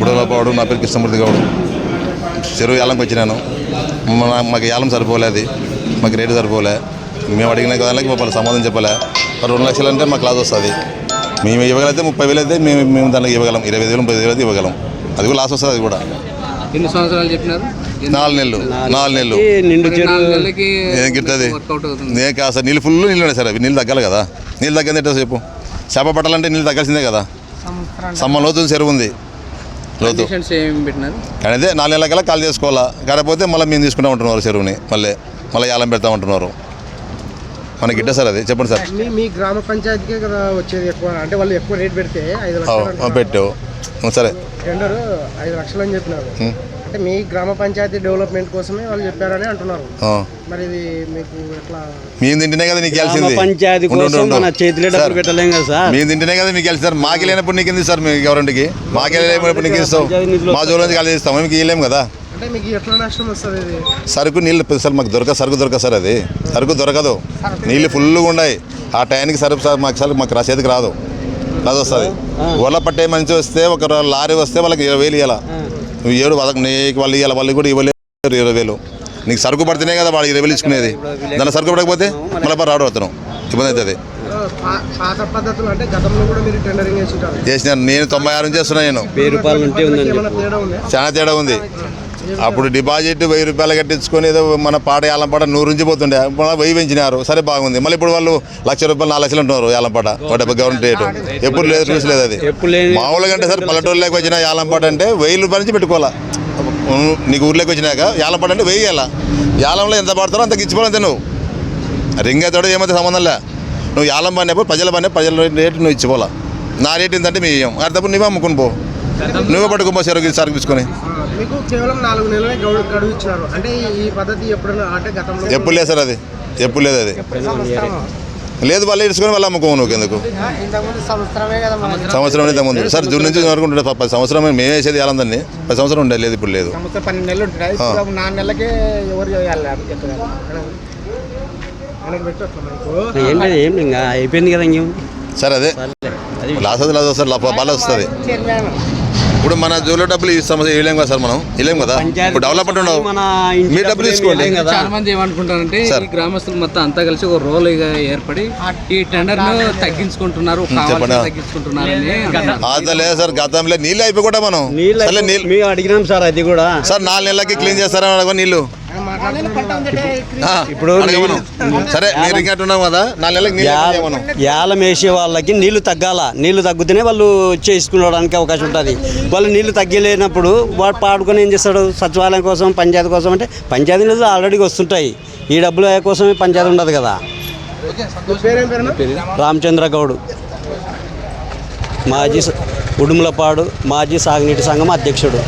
ఉడలపాడు. నా పేరు కృష్ణమూర్తి గౌడ్. చెరువు యాలంకి వచ్చినాను. మాకు యాలం సరిపోలేదు, మాకు రేటు సరిపోలే. మేము అడిగిన దానికి మాకు సమాధానం చెప్పలే. 2 లక్షలు అంటే మాకు లాస్ వస్తుంది. మేము ఇవ్వగలిగితే 30,000 అయితే మేము దానికి ఇవ్వగలం. 20,000 30,000 అయితే ఇవ్వగలం. అది కూడా లాస్ వస్తుంది. అది కూడా ఎన్ని సంవత్సరాలు చెప్పినారు? 4 నెలలు. 4 నెలలు ఏం గిట్టది? నేను కాదు సార్, నీళ్ళు ఫుల్ నీళ్ళు ఉన్నాయి సార్. అవి నీళ్ళు తగ్గాలి కదా. నీళ్ళు తగ్గింది ఎట్టో చెప్పు. చేప పట్టాలంటే నీళ్ళు తగ్గాల్సిందే కదా. సమ్మ లోతు చెరువు ఉంది, లోతు. కానీ అదే 4 నెలల కల్లా కాల్ చేసుకోవాలా. కాకపోతే మళ్ళీ మేము తీసుకుంటూ ఉంటున్నారు చెరువుని. మళ్ళీ యాలం పెడతా ఉంటున్నారు. మనకి గిట్ట సార్ అది చెప్పండి సార్. మీ గ్రామ పంచాయతీకే కదా వచ్చేది ఎక్కువ, అంటే వాళ్ళు ఎక్కువ రేట్ పెడితే 5 లక్షలు పెట్టావు. సరే, టెండర్ 5 లక్షలు అని చెప్పినారు. అంటే మీ గ్రామ పంచాయతీ డెవలప్మెంట్ కోసమే వాళ్ళు చెప్పారని అంటున్నారు. మరి ఇది మీకు ఎట్లా? మేము తింటేనే కదా నీకు గెలిచింది. పంచాయతీ కోసం మన చేతిలో డబ్బులు పెట్టలేం కదా సార్. మేము తింటేనే కదా మీకు గెలిచి సార్. మాకు లేనప్పుడు నీకు ఎందుకు సార్? మీ గవర్నమెంట్కి మాకు లేనప్పుడు నీకు ఇస్తాం. మా జోలు నుంచి కాల్ చేస్తాం. మీకు ఇవ్వలేము కదా. అంటే మీకు ఎట్లా నష్టం వస్తుంది? ఇది సరుకు నీళ్ళు సార్ మాకు సరుకు దొరకదు సార్. అది సరుకు దొరకదు. నీళ్ళు ఫుల్గా ఉన్నాయి. ఆ టైంకి సరుకు సార్ మాకు చేతికి రాదు. అది వస్తుంది. వల పట్టే మంచి వస్తే ఒక లారీ వస్తే వాళ్ళకి 20,000 ఇవ్వాలి. నువ్వు 7 నీకు వాళ్ళు ఇవ్వాలి. వాళ్ళు కూడా ఇవ్వలేరు 20,000. నీకు సరుకు పడితేనే కదా వాళ్ళు 20,000 ఇచ్చుకునేది. దాని సరుకు పడకపోతే మళ్ళీ రావడం అవుతాను, ఇబ్బంది అవుతుంది. పాత పద్ధతులు అంటే గతంలో కూడా మీరు టెండరింగ్ చేసినాను. నేను 96 నుంచి చేస్తున్నాను. నేను 1000 రూపాయలు ఉంటే చాలా తేడా ఉంది. అప్పుడు డిపాజిట్ 1000 రూపాయలు కట్టించుకొని ఏదో మన పాట యాలంపాట 100 నుంచి పోతుండే. 1000 పెంచినారు. సరే బాగుంది. మళ్ళీ ఇప్పుడు వాళ్ళు 1,00,000 రూపాయలు 4 లక్షలు అంటున్నారు యాలంపాట. గవర్నమెంట్ రేటు ఎప్పుడు లేదు, చూసలేదు. అది మామూలుగా అంటే సార్ పల్లెటూరులోకి వచ్చిన యాలంపాట అంటే 1000 రూపాయల నుంచి పెట్టుకోవాలా. నీకు ఊర్లోకి వచ్చినాక యాలంపాట అంటే 1000 ఇవ్వాలా. యాలంలో ఎంత పడతారో అంత ఇచ్చిపోవాలంతే. నువ్వు రింగ్ అయితే ఏమైతే సంబంధంలే. నువ్వు యాలం పడినప్పుడు ప్రజల రేటు నువ్వు ఇచ్చిపోవాలా. నా రేటు ఏంటంటే మీ ఇవ్వం. అర్థప్పుడు నువ్వే అమ్ముకుని పో. నువ్వే పట్టుకుని పో సరుకు తీసుకొని. మీకు కేవలం 4 నెలలే గడువు ఇచ్చినారు. అంటే ఈ పద్ధతి ఎప్పుడైనా అంటే గతంలో ఎప్పుడు లేదు సార్. అది ఎప్పుడు లేదు. అది లేదు. వాళ్ళు ఇడుచుకొని వాళ్ళు అమ్ముకోము. నువ్వు ఎందుకు సంవత్సరం అయితే ముందు సార్ జూన్ నుంచి వరకు ఉంటుండే. 10 సంవత్సరం మేము వేసేది యాలందాన్ని. 10 సంవత్సరం ఉండే. లేదు ఇప్పుడు లేదు. 12 నెలలు ఉంటాయి. 4 నెలలకే ఎవరు ఏం ఇంకా అయిపోయింది కదా. ఇంకేం సార్ అదే లాస్ అది లాస్ సార్. బాగా వస్తుంది. ఇప్పుడు మన జోలో డబ్బులు ఈ సమస్య ఇవ్వలేము కదా సార్. మనం ఇవ్వలేము కదా. ఇప్పుడు డెవలప్మెంట్ ఉండవు. మీ డబ్బులు తీసుకోండి. చాలా మంది ఏమనుకుంటారంటే ఈ గ్రామస్తులు మొత్తం అంతా కలిసి ఒక రోల్ ఏర్పడి ఈ టెండర్ తగ్గించుకుంటున్నారు. లేదు సార్. గతంలో నీళ్ళు అయిపోయి కూడా మనం మేము అడిగినాం సార్. అది కూడా సార్ 4 నెలలకి క్లీన్ చేస్తారని అడగ నీళ్ళు. ఇప్పుడు సరే మీరు ఇంకెట్టున్నాం కదా 4 నెలలకి యాలం వేసే వాళ్ళకి నీళ్లు తగ్గాల. నీళ్లు తగ్గితేనే వాళ్ళు చేసుకోవడానికి అవకాశం ఉంటుంది. వాళ్ళు నీళ్లు తగ్గలేనప్పుడు వాడు పాడుకొని ఏం చేస్తాడు? సచివాలయం కోసం, పంచాయతీ కోసం. అంటే పంచాయతీ నిధులు ఆల్రెడీ వస్తుంటాయి. ఈ డబ్బులు కోసమే పంచాయతీ ఉండదు కదా. రామచంద్ర గౌడ్, మాజీ ఉడుములపాడు మాజీ సాగునీటి సంఘం అధ్యక్షుడు.